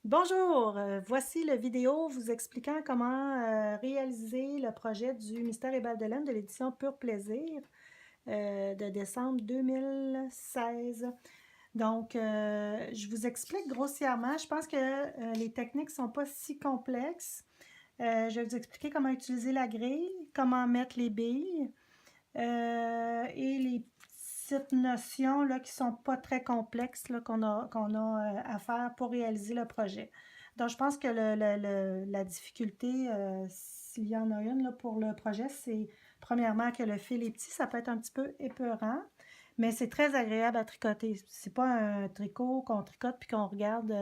Bonjour, voici la vidéo vous expliquant comment réaliser le projet du Mystère et Balles de laine de l'édition Pur Plaisir de décembre 2016. Donc, je vous explique grossièrement. Je pense que les techniques ne sont pas si complexes. Je vais vous expliquer comment utiliser la grille, comment mettre les billes et les petites notions là, qui ne sont pas très complexes là, qu'on a à faire pour réaliser le projet. Donc, je pense que la difficulté, s'il y en a une là, pour le projet, c'est premièrement que le fil est petit, ça peut être un petit peu épeurant, mais c'est très agréable à tricoter. C'est pas un tricot qu'on tricote puis qu'on regarde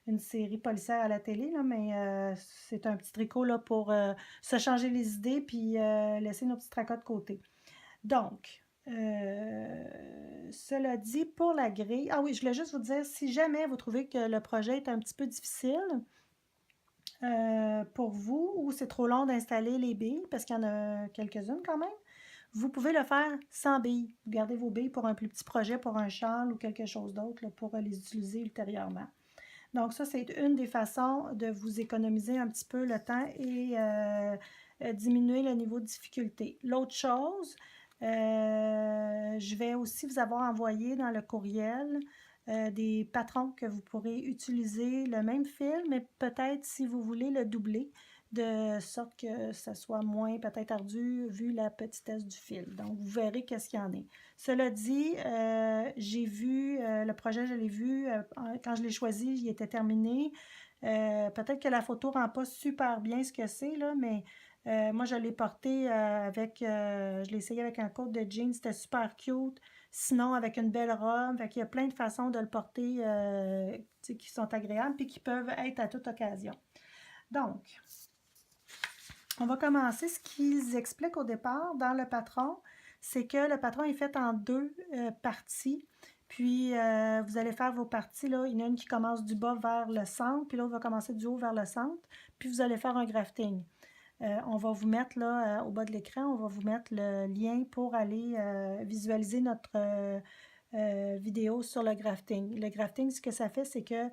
une série policière à la télé, là, mais c'est un petit tricot là, pour se changer les idées puis laisser nos petits tracas de côté. Donc, cela dit, pour la grille, ah oui, je voulais juste vous dire, si jamais vous trouvez que le projet est un petit peu difficile pour vous ou c'est trop long d'installer les billes, parce qu'il y en a quelques-unes quand même, vous pouvez le faire sans billes. Vous gardez vos billes pour un plus petit projet, pour un châle ou quelque chose d'autre, pour les utiliser ultérieurement. Donc ça, c'est une des façons de vous économiser un petit peu le temps et diminuer le niveau de difficulté. L'autre chose, je vais aussi vous avoir envoyé dans le courriel des patrons que vous pourrez utiliser le même fil, mais peut-être si vous voulez le doubler, de sorte que ça soit moins peut-être ardu vu la petitesse du fil. Donc, vous verrez qu'est-ce qu'il y en a. Cela dit, j'ai vu, le projet, je l'ai vu, quand je l'ai choisi, il était terminé. Peut-être que la photo ne rend pas super bien ce que c'est, là, mais moi, je l'ai porté avec, je l'ai essayé avec un coat de jeans, c'était super cute. Sinon, avec une belle robe, fait qu'il y a plein de façons de le porter qui sont agréables et qui peuvent être à toute occasion. Donc, on va commencer. Ce qu'ils expliquent au départ dans le patron, c'est que le patron est fait en deux parties. Puis, vous allez faire vos parties. Là. Il y en a une qui commence du bas vers le centre, puis l'autre va commencer du haut vers le centre. Puis, vous allez faire un grafting. On va vous mettre là, au bas de l'écran, on va vous mettre le lien pour aller visualiser notre vidéo sur le grafting. Le grafting, ce que ça fait, c'est que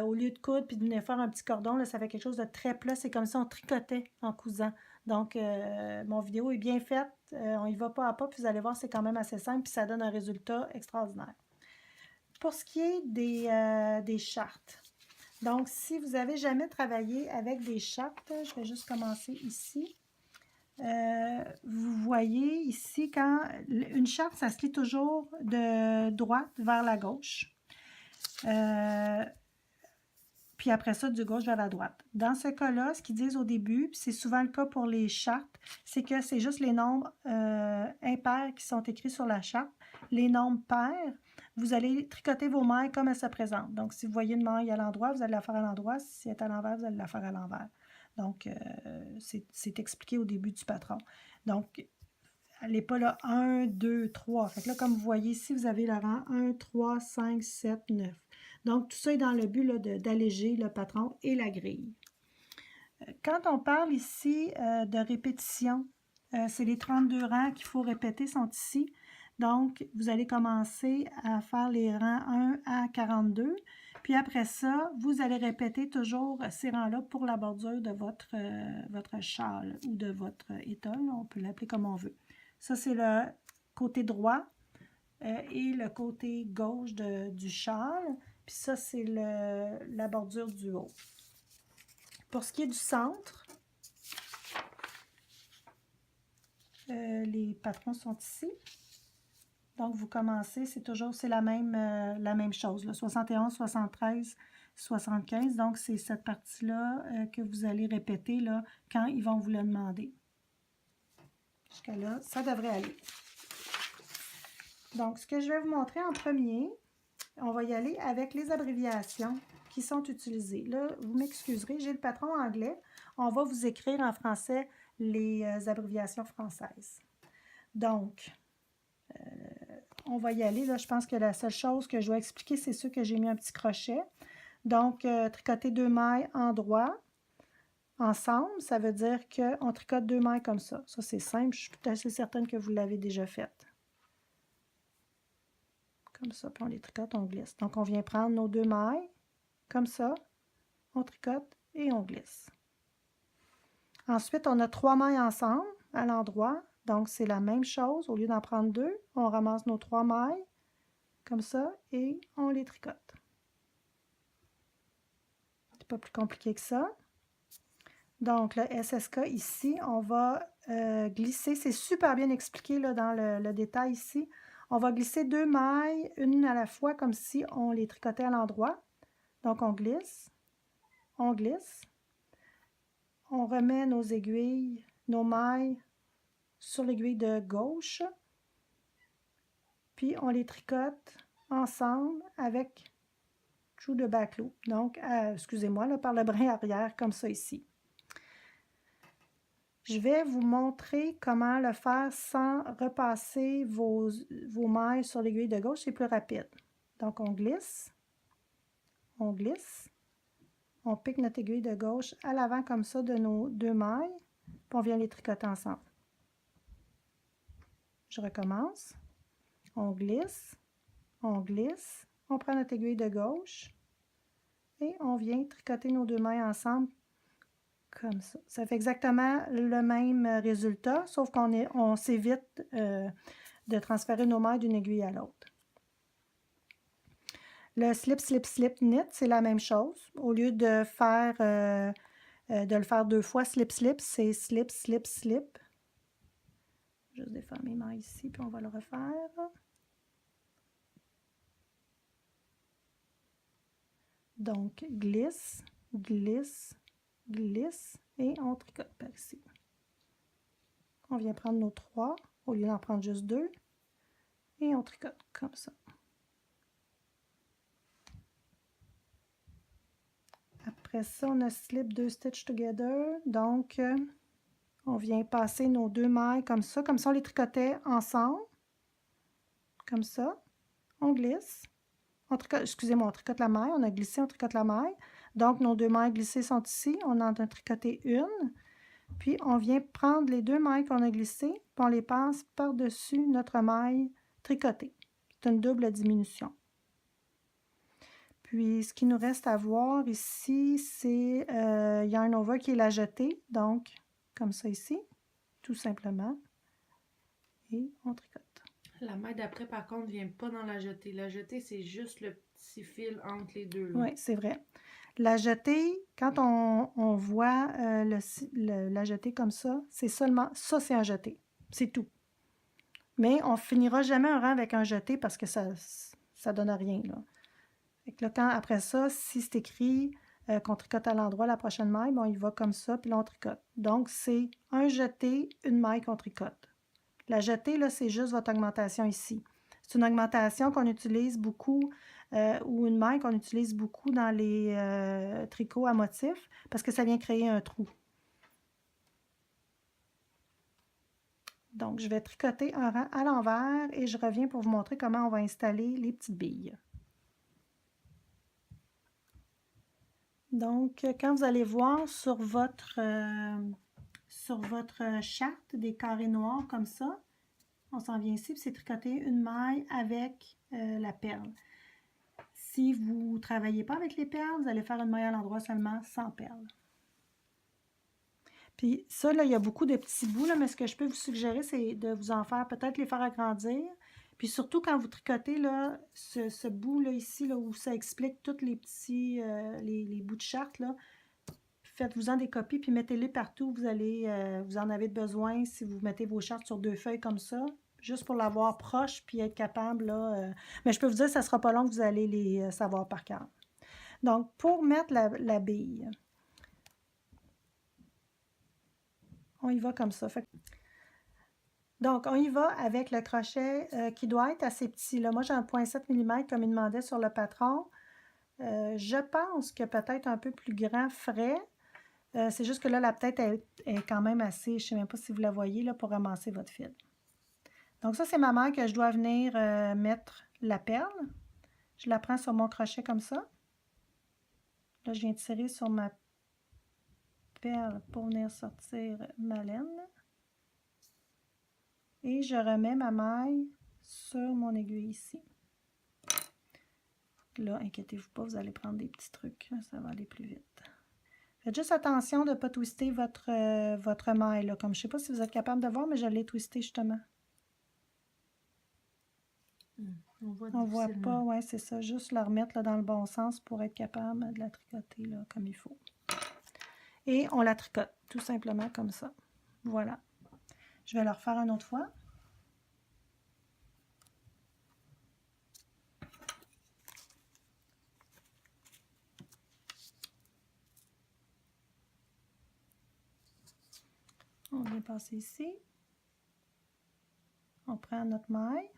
au lieu de coudre puis de venir faire un petit cordon, là, ça fait quelque chose de très plat. C'est comme si on tricotait en cousant. Donc, mon vidéo est bien faite. On y va pas à pas, puis vous allez voir, c'est quand même assez simple, puis ça donne un résultat extraordinaire. Pour ce qui est des chartes, donc, si vous n'avez jamais travaillé avec des chartes, je vais juste commencer ici. Vous voyez ici, quand une charte, ça se lit toujours de droite vers la gauche. Puis après ça, du gauche vers la droite. Dans ce cas-là, ce qu'ils disent au début, puis c'est souvent le cas pour les chartes, c'est que c'est juste les nombres impairs qui sont écrits sur la charte. Les nombres pairs, vous allez tricoter vos mailles comme elles se présentent. Donc, si vous voyez une maille à l'endroit, vous allez la faire à l'endroit. Si elle est à l'envers, vous allez la faire à l'envers. Donc, c'est expliqué au début du patron. Donc, elle n'est pas là 1, 2, 3. Fait que là, comme vous voyez ici, vous avez le rang 1, 3, 5, 7, 9. Donc, tout ça est dans le but d'alléger le patron et la grille. Quand on parle ici de répétition, c'est les 32 rangs qu'il faut répéter sont ici. Donc, vous allez commencer à faire les rangs 1 à 42. Puis après ça, vous allez répéter toujours ces rangs-là pour la bordure de votre châle ou de votre étole. On peut l'appeler comme on veut. Ça, c'est le côté droit et le côté gauche du châle. Puis ça, c'est la bordure du haut. Pour ce qui est du centre, les patrons sont ici. Donc, vous commencez, c'est la même chose, là, 71, 73, 75. Donc, c'est cette partie-là que vous allez répéter là, quand ils vont vous le demander. Jusqu'à là, ça devrait aller. Donc, ce que je vais vous montrer en premier, on va y aller avec les abréviations qui sont utilisées. Là, vous m'excuserez, j'ai le patron anglais. On va vous écrire en français les abréviations françaises. Donc, on va y aller. Là, je pense que la seule chose que je dois expliquer, c'est ceux que j'ai mis un petit crochet. Donc, tricoter 2 mailles en droit ensemble, ça veut dire qu'on tricote 2 mailles comme ça. Ça, c'est simple. Je suis tout assez certaine que vous l'avez déjà fait. Comme ça, puis on les tricote, on glisse. Donc, on vient prendre nos 2 mailles, comme ça. on tricote et on glisse. Ensuite, on a 3 mailles ensemble à l'endroit. Donc, c'est la même chose. Au lieu d'en prendre 2, on ramasse nos 3 mailles comme ça et on les tricote. C'est pas plus compliqué que ça. Donc, le SSK ici, on va glisser. C'est super bien expliqué là, dans le détail ici. On va glisser 2 mailles, une à la fois, comme si on les tricotait à l'endroit. Donc, on glisse, on glisse. On remet nos aiguilles, nos mailles sur l'aiguille de gauche, puis on les tricote ensemble avec trou de back loop. Donc, excusez-moi, par le brin arrière, comme ça ici. Je vais vous montrer comment le faire sans repasser vos mailles sur l'aiguille de gauche, c'est plus rapide. Donc, on glisse, on glisse. On pique notre aiguille de gauche à l'avant comme ça de nos 2 mailles, puis on vient les tricoter ensemble. Je recommence. On glisse, on prend notre aiguille de gauche et on vient tricoter nos 2 mailles ensemble comme ça. Ça fait exactement le même résultat, sauf qu'on s'évite de transférer nos mailles d'une aiguille à l'autre. Le slip, slip, slip, knit, c'est la même chose. Au lieu de le faire 2 fois slip, slip, c'est slip, slip, slip. Juste défaire mes mailles ici, puis on va le refaire. Donc, glisse, glisse, glisse, et on tricote par ici. On vient prendre nos 3, au lieu d'en prendre juste 2, et on tricote comme ça. Après ça, on a slip 2 stitch together, donc on vient passer nos 2 mailles comme ça on les tricotait ensemble, comme ça. On glisse, on tricote, excusez-moi, on tricote la maille, on a glissé, on tricote la maille. Donc, nos 2 mailles glissées sont ici, on en a tricoté une. Puis, on vient prendre les 2 mailles qu'on a glissées, puis on les passe par-dessus notre maille tricotée. C'est une double diminution. Puis, ce qui nous reste à voir ici, c'est yarn over qui est la jetée, donc comme ça ici, tout simplement. Et on tricote. La maille d'après, par contre, ne vient pas dans la jetée. La jetée, c'est juste le petit fil entre les deux. Oui, c'est vrai. La jetée, quand on voit la jetée comme ça, c'est seulement ça, c'est un jeté. C'est tout. Mais on finira jamais un rang avec un jeté parce que ça donne rien. Là. Fait que là, après ça, si c'est écrit qu'on tricote à l'endroit la prochaine maille, bon, il va comme ça, puis là, on tricote. Donc, c'est un jeté, une maille qu'on tricote. La jetée, là, c'est juste votre augmentation ici. C'est une augmentation qu'on utilise beaucoup ou une maille qu'on utilise beaucoup dans les tricots à motifs parce que ça vient créer un trou. Donc, je vais tricoter un rang à l'envers et je reviens pour vous montrer comment on va installer les petites billes. Donc, quand vous allez voir sur votre charte des carrés noirs comme ça, on s'en vient ici, puis c'est tricoter une maille avec la perle. Si vous ne travaillez pas avec les perles, vous allez faire une maille à l'endroit seulement sans perles. Puis ça, là, il y a beaucoup de petits bouts, là, mais ce que je peux vous suggérer, c'est de vous en faire, peut-être les faire agrandir. Puis surtout, quand vous tricotez, là, ce bout-là ici, là, où ça explique tous les petits, les bouts de charte, là, faites-vous-en des copies, puis mettez-les partout où vous en avez besoin si vous mettez vos chartes sur 2 feuilles comme ça, juste pour l'avoir proche, puis être capable, là. Mais je peux vous dire, ça ne sera pas long que vous allez les savoir par cœur. Donc, pour mettre la bille, on y va comme ça. Donc, on y va avec le crochet qui doit être assez petit. Là. Moi, j'ai un 0,7 mm comme il demandait sur le patron. Je pense que peut-être un peu plus grand ferait. C'est juste que là, la tête est quand même assez, je ne sais même pas si vous la voyez, là, pour ramasser votre fil. Donc ça, c'est ma maille que je dois venir mettre la perle. Je la prends sur mon crochet comme ça. Là, je viens tirer sur ma perle pour venir sortir ma laine. Et je remets ma maille sur mon aiguille ici. Là, inquiétez-vous pas, vous allez prendre des petits trucs, ça va aller plus vite. Faites juste attention de ne pas twister votre maille, là. Comme je ne sais pas si vous êtes capable de voir, mais je l'ai twisté justement. On voit On voit difficilement. pas, ouais, c'est ça. Juste la remettre là, dans le bon sens pour être capable de la tricoter là, comme il faut. Et on la tricote, tout simplement comme ça. Voilà. Je vais le refaire une autre fois. On vient passer ici. On prend notre maille.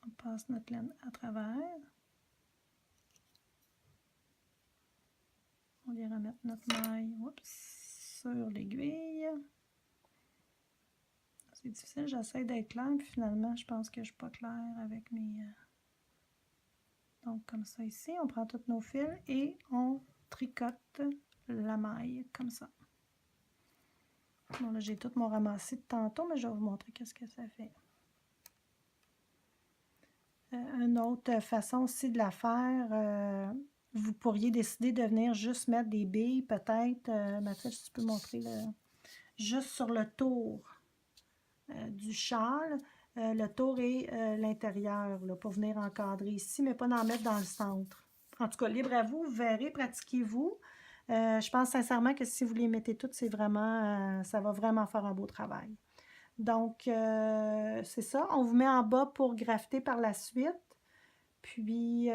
On passe notre laine à travers. On vient remettre notre maille sur l'aiguille. C'est difficile, j'essaie d'être claire, puis finalement, je pense que je ne suis pas claire avec mes... Donc, comme ça ici, on prend tous nos fils et on tricote la maille comme ça. Bon, là, j'ai tout mon ramassé de tantôt, mais je vais vous montrer qu'est-ce que ça fait. Une autre façon aussi de la faire, vous pourriez décider de venir juste mettre des billes, peut-être, Mathilde, si tu peux montrer, juste sur le tour du châle. Le tour est l'intérieur, pour venir encadrer ici, mais pas d'en mettre dans le centre. En tout cas, libre à vous, vous verrez, pratiquez-vous. Je pense sincèrement que si vous les mettez toutes, c'est vraiment, ça va vraiment faire un beau travail. Donc, c'est ça. On vous met en bas pour grafter par la suite. Puis,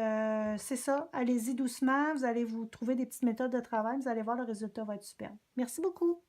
c'est ça. Allez-y doucement. Vous allez vous trouver des petites méthodes de travail. Vous allez voir, le résultat va être super. Merci beaucoup.